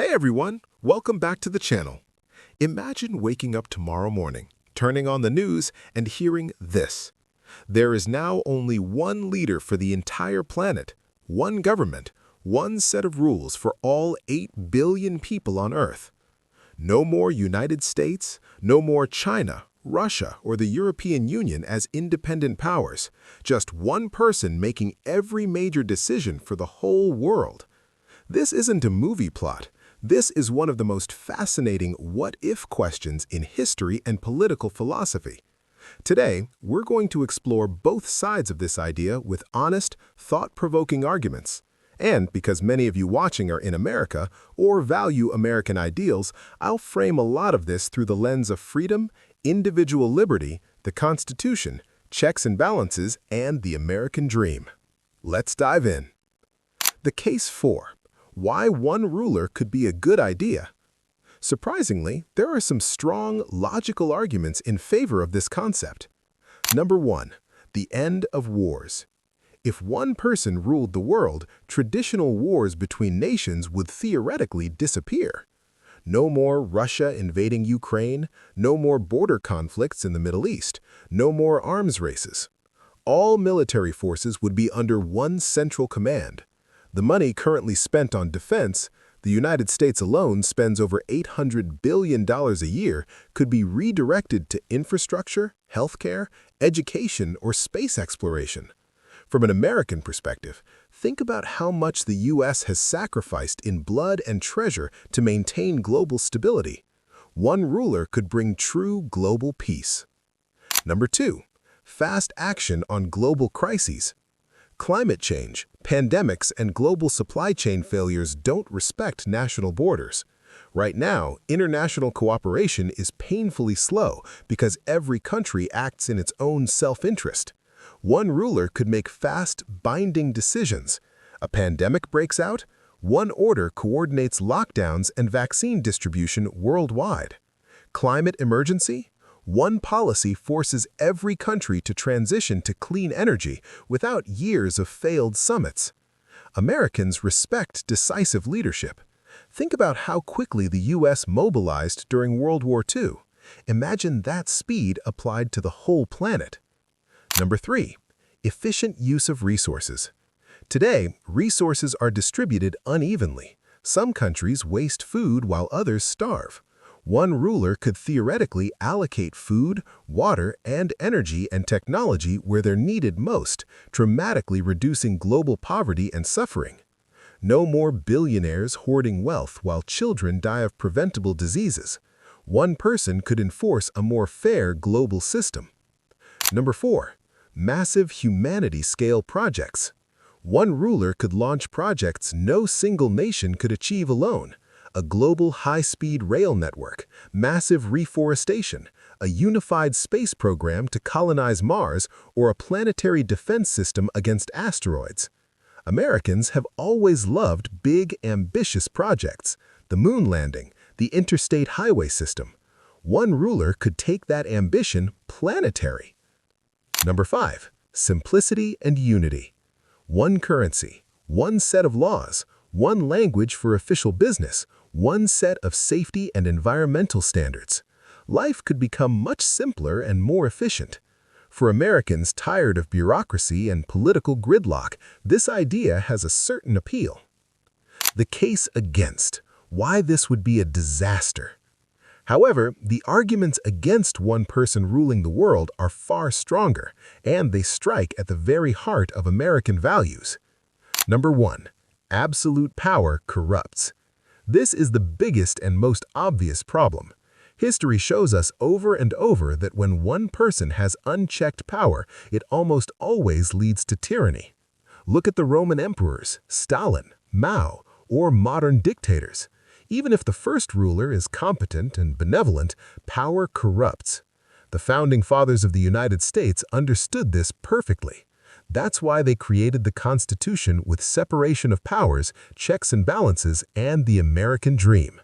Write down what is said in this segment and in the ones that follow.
Hey everyone, welcome back to the channel. Imagine waking up tomorrow morning, turning on the news, and hearing this. There is now only one leader for the entire planet, one government, one set of rules for all 8 billion people on Earth. No more United States, no more China, Russia, or the European Union as independent powers, just one person making every major decision for the whole world. This isn't a movie plot. This is one of the most fascinating what-if questions in history and political philosophy. Today, we're going to explore both sides of this idea with honest, thought-provoking arguments. And because many of you watching are in America or value American ideals, I'll frame a lot of this through the lens of freedom, individual liberty, the Constitution, checks and balances, and the American dream. Let's dive in. The case 4. Why one ruler could be a good idea. Surprisingly, there are some strong, logical arguments in favor of this concept. Number 1. The end of wars. If one person ruled the world, traditional wars between nations would theoretically disappear. No more Russia invading Ukraine, no more border conflicts in the Middle East, no more arms races. All military forces would be under one central command. The money currently spent on defense, the United States alone spends over $800 billion a year, could be redirected to infrastructure, healthcare, education, or space exploration. From an American perspective, think about how much the U.S. has sacrificed in blood and treasure to maintain global stability. One ruler could bring true global peace. Number 2. Fast action on global crises. Climate change, pandemics, and global supply chain failures don't respect national borders. Right now, international cooperation is painfully slow because every country acts in its own self-interest. One ruler could make fast, binding decisions. A pandemic breaks out, one order coordinates lockdowns and vaccine distribution worldwide. Climate emergency? One policy forces every country to transition to clean energy without years of failed summits. Americans respect decisive leadership. Think about how quickly the U.S. mobilized during World War II. Imagine that speed applied to the whole planet. Number 3. Efficient use of resources. Today, resources are distributed unevenly. Some countries waste food while others starve. One ruler could theoretically allocate food, water, and energy and technology where they're needed most, dramatically reducing global poverty and suffering. No more billionaires hoarding wealth while children die of preventable diseases. One person could enforce a more fair global system. Number 4. Massive humanity-scale projects. One ruler could launch projects no single nation could achieve alone. A global high-speed rail network, massive reforestation, a unified space program to colonize Mars, or a planetary defense system against asteroids. Americans have always loved big, ambitious projects, the moon landing, the interstate highway system. One ruler could take that ambition planetary. Number 5. Simplicity and unity. One currency, one set of laws, one language for official business, one set of safety and environmental standards. Life could become much simpler and more efficient. For Americans tired of bureaucracy and political gridlock, this idea has a certain appeal. The case against. Why this would be a disaster. However, the arguments against one person ruling the world are far stronger, and they strike at the very heart of American values. Number 1. Absolute power corrupts. This is the biggest and most obvious problem. History shows us over and over that when one person has unchecked power, it almost always leads to tyranny. Look at the Roman emperors, Stalin, Mao, or modern dictators. Even if the first ruler is competent and benevolent, power corrupts. The founding fathers of the United States understood this perfectly. That's why they created the Constitution with separation of powers, checks and balances, and the American dream.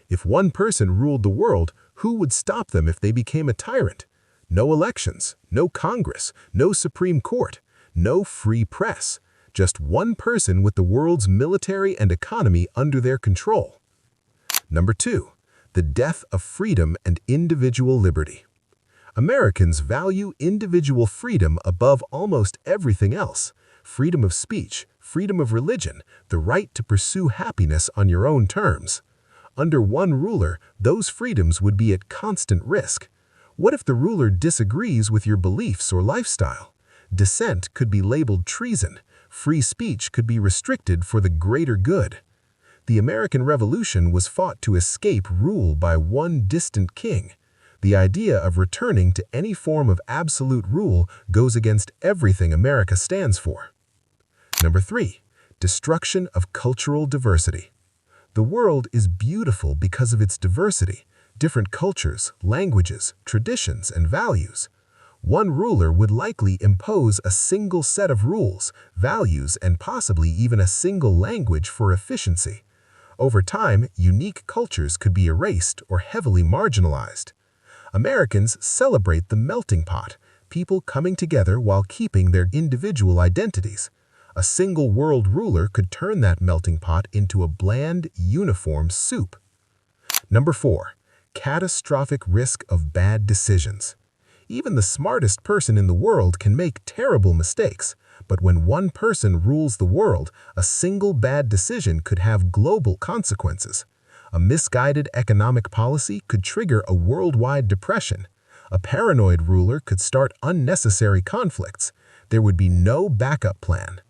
If one person ruled the world, who would stop them if they became a tyrant? No elections, no Congress, no Supreme Court, no free press. Just one person with the world's military and economy under their control. Number 2. The death of freedom and individual liberty. Americans value individual freedom above almost everything else. Freedom of speech, freedom of religion, the right to pursue happiness on your own terms. Under one ruler, those freedoms would be at constant risk. What if the ruler disagrees with your beliefs or lifestyle? Dissent could be labeled treason. Free speech could be restricted for the greater good. The American Revolution was fought to escape rule by one distant king. The idea of returning to any form of absolute rule goes against everything America stands for. Number 3. Destruction of cultural diversity. The world is beautiful because of its diversity, different cultures, languages, traditions, and values. One ruler would likely impose a single set of rules, values, and possibly even a single language for efficiency. Over time, unique cultures could be erased or heavily marginalized. Americans celebrate the melting pot, people coming together while keeping their individual identities. A single world ruler could turn that melting pot into a bland, uniform soup. Number 4. Catastrophic risk of bad decisions. Even the smartest person in the world can make terrible mistakes, but when one person rules the world, a single bad decision could have global consequences. A misguided economic policy could trigger a worldwide depression. A paranoid ruler could start unnecessary conflicts. There would be no backup plan.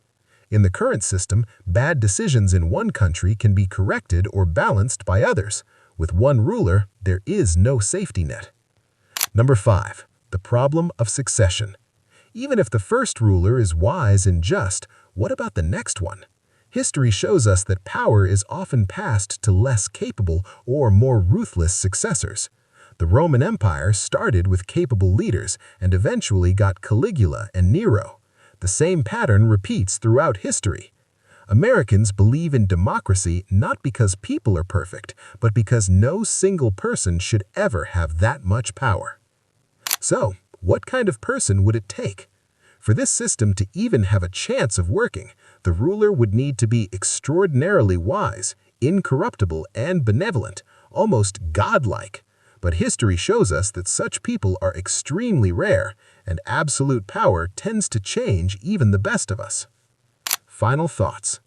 In the current system, bad decisions in one country can be corrected or balanced by others. With one ruler, there is no safety net. Number 5. The problem of succession. Even if the first ruler is wise and just, what about the next one? History shows us that power is often passed to less capable or more ruthless successors. The Roman Empire started with capable leaders and eventually got Caligula and Nero. The same pattern repeats throughout history. Americans believe in democracy not because people are perfect, but because no single person should ever have that much power. So, what kind of person would it take? For this system to even have a chance of working, the ruler would need to be extraordinarily wise, incorruptible, and benevolent, almost godlike. But history shows us that such people are extremely rare, and absolute power tends to change even the best of us. Final thoughts.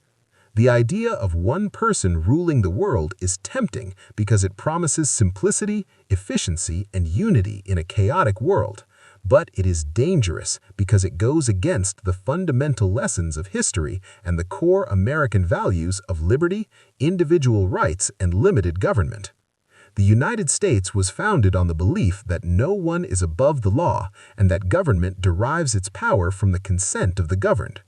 The idea of one person ruling the world is tempting because it promises simplicity, efficiency, and unity in a chaotic world. But it is dangerous because it goes against the fundamental lessons of history and the core American values of liberty, individual rights, and limited government. The United States was founded on the belief that no one is above the law and that government derives its power from the consent of the governed.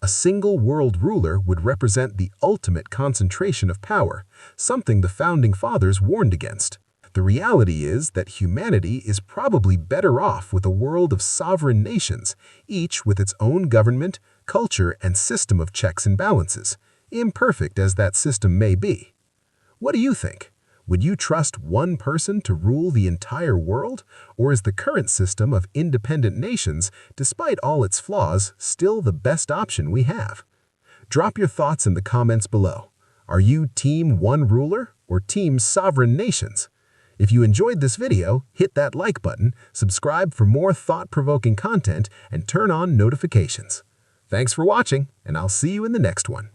A single world ruler would represent the ultimate concentration of power, something the Founding Fathers warned against. The reality is that humanity is probably better off with a world of sovereign nations, each with its own government, culture, and system of checks and balances, imperfect as that system may be. What do you think? Would you trust one person to rule the entire world, or is the current system of independent nations, despite all its flaws, still the best option we have? Drop your thoughts in the comments below. Are you Team One Ruler or Team Sovereign Nations? If you enjoyed this video, hit that like button, subscribe for more thought-provoking content, and turn on notifications. Thanks for watching, and I'll see you in the next one.